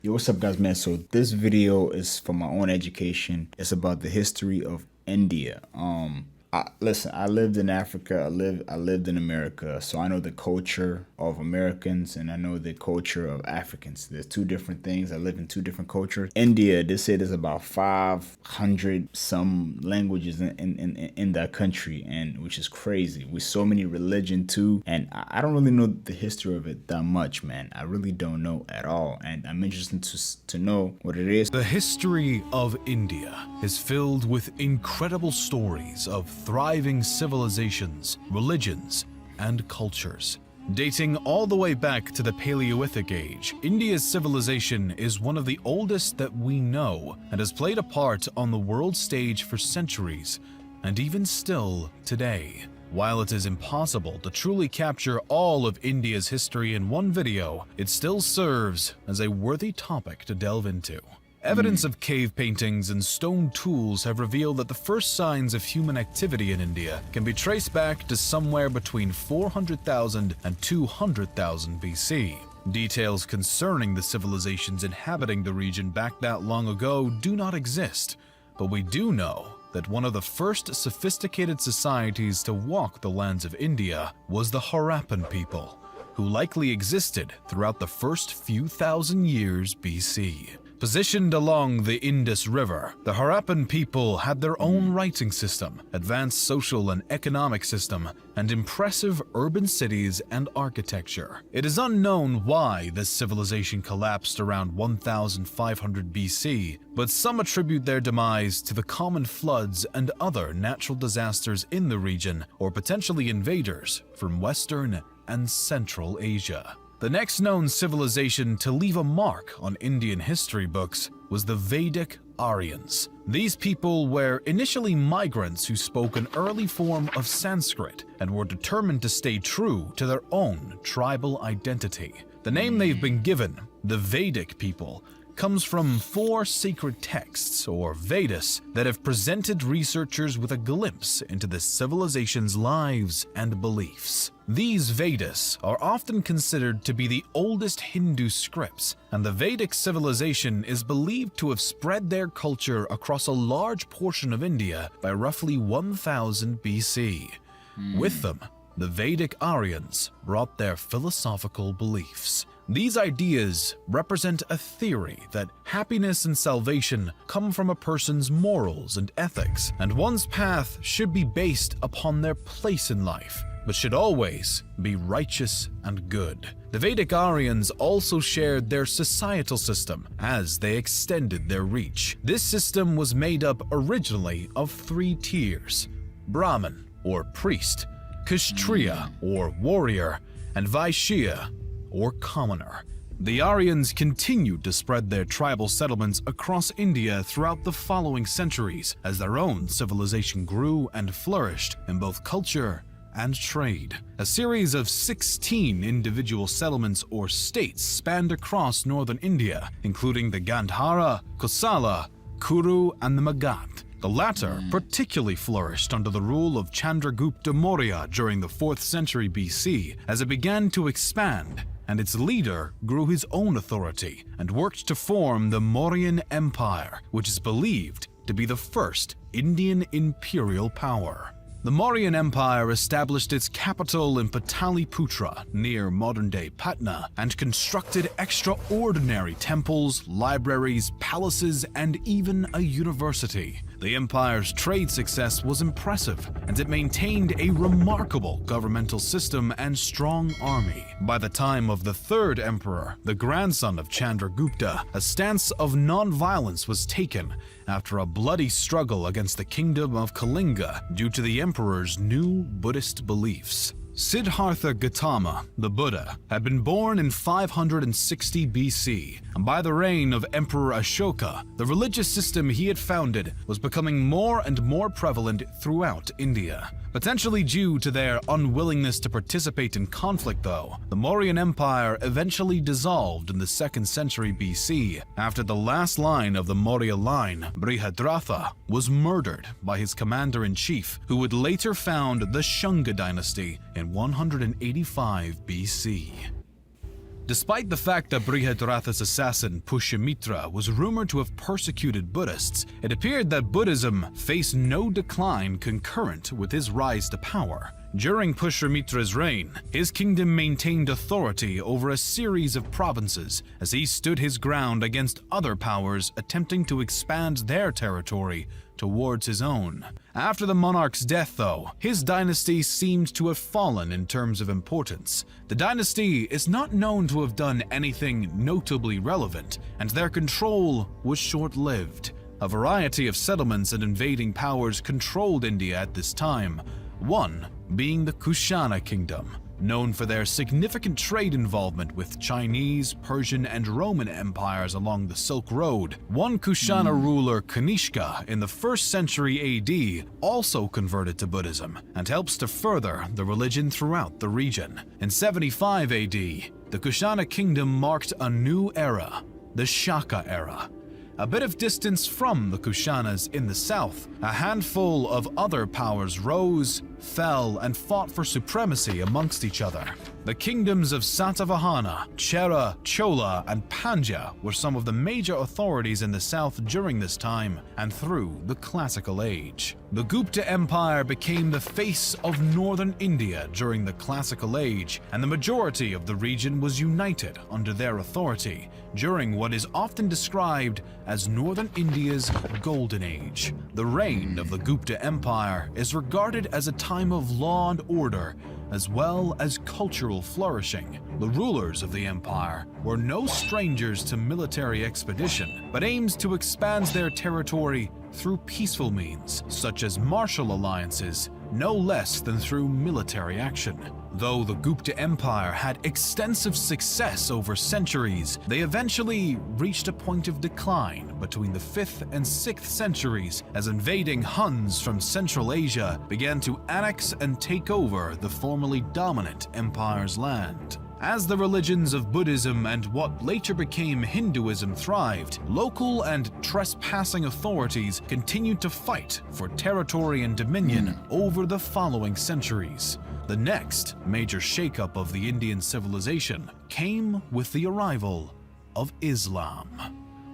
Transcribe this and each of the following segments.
Yo, what's up, guys, man? So this video is for my own education. It's about the history of India. Listen, I lived in Africa. I lived in America, so I know the culture of Americans and I know the culture of Africans. There's two different things. I live in two different cultures. India, they say there's about 500 some languages in that country, and which is crazy. With so many religion too, and I don't really know the history of it that much, man. I really don't know at all, and I'm interested to know what it is. The history of India is filled with incredible stories of thriving civilizations, religions, and cultures. Dating all the way back to the Paleolithic age, India's civilization is one of the oldest that we know and has played a part on the world stage for centuries, and even still today. While it is impossible to truly capture all of India's history in one video, it still serves as a worthy topic to delve into. Evidence of cave paintings and stone tools have revealed that the first signs of human activity in India can be traced back to somewhere between 400,000 and 200,000 BC. Details concerning the civilizations inhabiting the region back that long ago do not exist, but we do know that one of the first sophisticated societies to walk the lands of India was the Harappan people, who likely existed throughout the first few thousand years BC. Positioned along the Indus River, the Harappan people had their own writing system, advanced social and economic system, and impressive urban cities and architecture. It is unknown why this civilization collapsed around 1500 BC, but some attribute their demise to the common floods and other natural disasters in the region, or potentially invaders from Western and Central Asia. The next known civilization to leave a mark on Indian history books was the Vedic Aryans. These people were initially migrants who spoke an early form of Sanskrit and were determined to stay true to their own tribal identity. The name they've been given, the Vedic people, comes from 4 sacred texts, or Vedas, that have presented researchers with a glimpse into the civilization's lives and beliefs. These Vedas are often considered to be the oldest Hindu scripts, and the Vedic civilization is believed to have spread their culture across a large portion of India by roughly 1000 BC. With them, the Vedic Aryans brought their philosophical beliefs. These ideas represent a theory that happiness and salvation come from a person's morals and ethics, and one's path should be based upon their place in life, but should always be righteous and good. The Vedic Aryans also shared their societal system as they extended their reach. This system was made up originally of 3 tiers: Brahmin, or priest, Kshatriya, or warrior, and Vaishya, or commoner. The Aryans continued to spread their tribal settlements across India throughout the following centuries as their own civilization grew and flourished in both culture and trade. A series of 16 individual settlements or states spanned across northern India, including the Gandhara, Kosala, Kuru, and the Magadh. The latter particularly flourished under the rule of Chandragupta Maurya during the 4th century BC as it began to expand, and its leader grew his own authority and worked to form the Mauryan Empire, which is believed to be the first Indian imperial power. The Mauryan Empire established its capital in Pataliputra, near modern-day Patna, and constructed extraordinary temples, libraries, palaces, and even a university. The empire's trade success was impressive, and it maintained a remarkable governmental system and strong army. By the time of the 3rd emperor, the grandson of Chandragupta, a stance of non-violence was taken after a bloody struggle against the kingdom of Kalinga due to the emperor's new Buddhist beliefs. Siddhartha Gautama, the Buddha, had been born in 560 BC, and by the reign of Emperor Ashoka, the religious system he had founded was becoming more and more prevalent throughout India. Potentially due to their unwillingness to participate in conflict, though, the Mauryan Empire eventually dissolved in the 2nd century BC after the last line of the Maurya line, Brihadratha, was murdered by his commander-in-chief, who would later found the Shunga dynasty in 185 BC. Despite the fact that Brihadratha's assassin Pushyamitra was rumored to have persecuted Buddhists, it appeared that Buddhism faced no decline concurrent with his rise to power. During Pushyamitra's reign, his kingdom maintained authority over a series of provinces as he stood his ground against other powers attempting to expand their territory towards his own. After the monarch's death, though, his dynasty seemed to have fallen in terms of importance. The dynasty is not known to have done anything notably relevant, and their control was short-lived. A variety of settlements and invading powers controlled India at this time, one being the Kushana kingdom, known for their significant trade involvement with Chinese, Persian, and Roman empires along the Silk Road. One Kushana ruler, Kanishka, in the 1st century AD, also converted to Buddhism and helps to further the religion throughout the region. In 75 AD, the Kushana kingdom marked a new era, the Shaka era. A bit of distance from the Kushanas in the south, a handful of other powers rose, fell, and fought for supremacy amongst each other. The kingdoms of Satavahana, Chera, Chola, and Pandya were some of the major authorities in the south during this time and through the Classical Age. The Gupta Empire became the face of northern India during the Classical Age, and the majority of the region was united under their authority during what is often described as northern India's Golden Age. The reign of the Gupta Empire is regarded as a time of law and order, as well as cultural flourishing. The rulers of the empire were no strangers to military expedition, but aimed to expand their territory through peaceful means, such as martial alliances, no less than through military action. Though the Gupta Empire had extensive success over centuries, they eventually reached a point of decline between the 5th and 6th centuries as invading Huns from Central Asia began to annex and take over the formerly dominant empire's land. As the religions of Buddhism and what later became Hinduism thrived, local and trespassing authorities continued to fight for territory and dominion over the following centuries. The next major shakeup of the Indian civilization came with the arrival of Islam.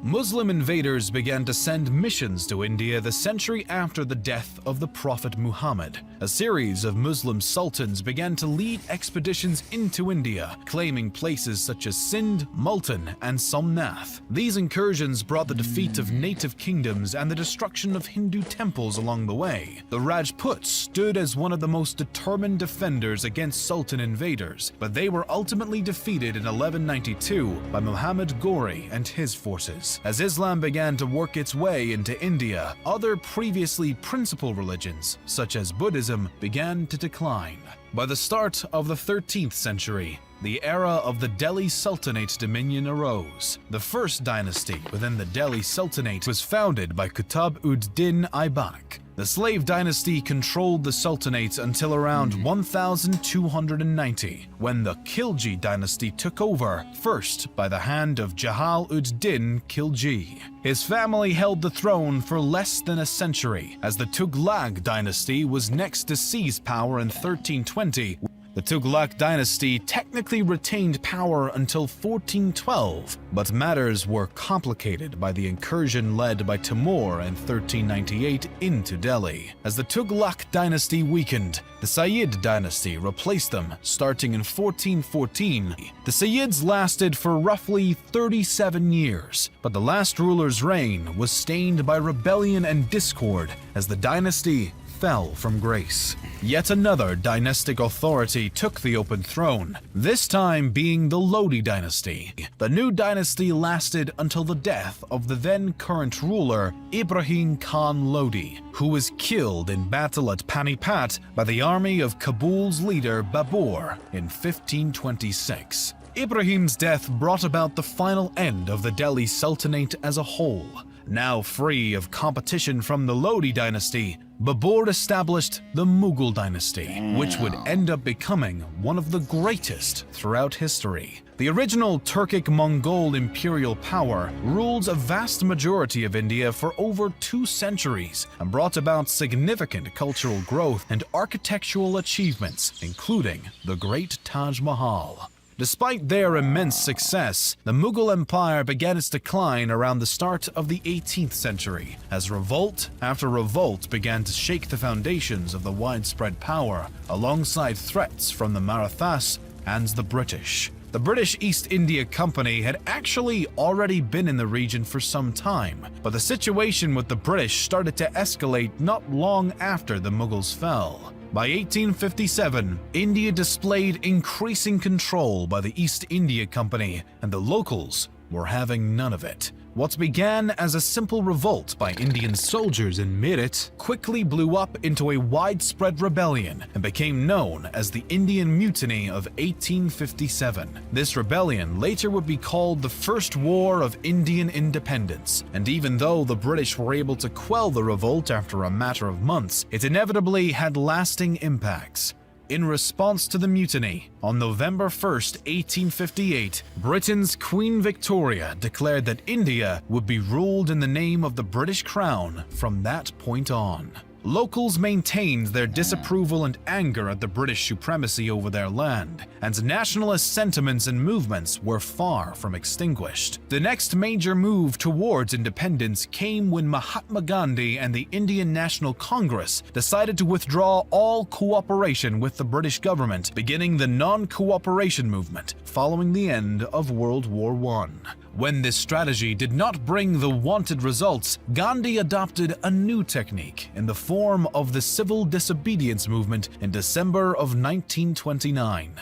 Muslim invaders began to send missions to India the century after the death of the Prophet Muhammad. A series of Muslim sultans began to lead expeditions into India, claiming places such as Sindh, Multan, and Somnath. These incursions brought the defeat of native kingdoms and the destruction of Hindu temples along the way. The Rajputs stood as one of the most determined defenders against Sultan invaders, but they were ultimately defeated in 1192 by Muhammad Ghori and his forces. As Islam began to work its way into India, other previously principal religions, such as Buddhism, began to decline. By the start of the 13th century, the era of the Delhi Sultanate dominion arose. The first dynasty within the Delhi Sultanate was founded by Qutb-ud-Din Aibak. The slave dynasty controlled the Sultanate until around 1290, when the Khilji dynasty took over, first by the hand of Jahal-ud-Din Khilji. His family held the throne for less than a century, as the Tughlaq dynasty was next to seize power in 1320. The Tughlaq dynasty technically retained power until 1412, but matters were complicated by the incursion led by Timur in 1398 into Delhi. As the Tughlaq dynasty weakened, the Sayyid dynasty replaced them starting in 1414. The Sayyids lasted for roughly 37 years, but the last ruler's reign was stained by rebellion and discord as the dynasty fell from grace. Yet another dynastic authority took the open throne, this time being the Lodi dynasty. The new dynasty lasted until the death of the then current ruler, Ibrahim Khan Lodi, who was killed in battle at Panipat by the army of Kabul's leader Babur in 1526. Ibrahim's death brought about the final end of the Delhi Sultanate as a whole. Now free of competition from the Lodi dynasty, Babur established the Mughal dynasty, which would end up becoming one of the greatest throughout history. The original Turkic-Mongol imperial power ruled a vast majority of India for over 2 centuries and brought about significant cultural growth and architectural achievements, including the Great Taj Mahal. Despite their immense success, the Mughal Empire began its decline around the start of the 18th century, as revolt after revolt began to shake the foundations of the widespread power, alongside threats from the Marathas and the British. The British East India Company had actually already been in the region for some time, but the situation with the British started to escalate not long after the Mughals fell. By 1857, India displayed increasing control by the East India Company, and the locals were having none of it. What began as a simple revolt by Indian soldiers in Meerut quickly blew up into a widespread rebellion and became known as the Indian Mutiny of 1857. This rebellion later would be called the First War of Indian Independence, and even though the British were able to quell the revolt after a matter of months, it inevitably had lasting impacts. In response to the mutiny, on November 1st, 1858, Britain's Queen Victoria declared that India would be ruled in the name of the British Crown from that point on. Locals maintained their disapproval and anger at the British supremacy over their land, and nationalist sentiments and movements were far from extinguished. The next major move towards independence came when Mahatma Gandhi and the Indian National Congress decided to withdraw all cooperation with the British government, beginning the non-cooperation movement following the end of World War I. When this strategy did not bring the wanted results, Gandhi adopted a new technique in the form of the civil disobedience movement in December of 1929.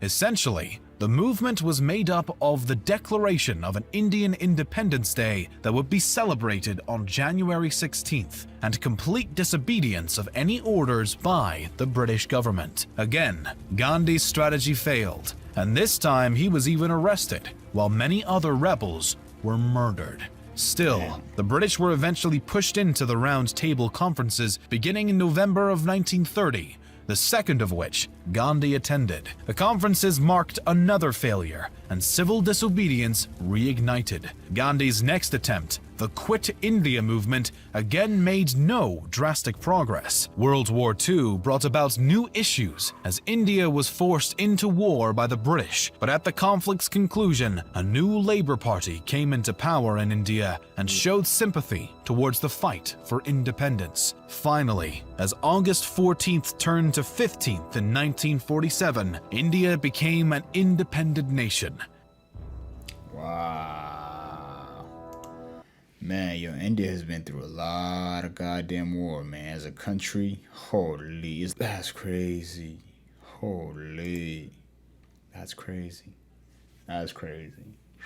Essentially, the movement was made up of the declaration of an Indian Independence Day that would be celebrated on January 16th, and complete disobedience of any orders by the British government. Again, Gandhi's strategy failed, and this time he was even arrested, while many other rebels were murdered. Still, the British were eventually pushed into the Round Table conferences beginning in November of 1930, the second of which Gandhi attended. The conferences marked another failure, and civil disobedience reignited. Gandhi's next attempt, the Quit India movement, again made no drastic progress. World War II brought about new issues as India was forced into war by the British, but at the conflict's conclusion, a new Labour Party came into power in India and showed sympathy towards the fight for independence. Finally, as August 14th turned to 15th in 1947, India became an independent nation. Wow. Man, yo, India has been through a lot of goddamn war, man. As a country, holy, that's crazy. Holy, that's crazy. That's crazy.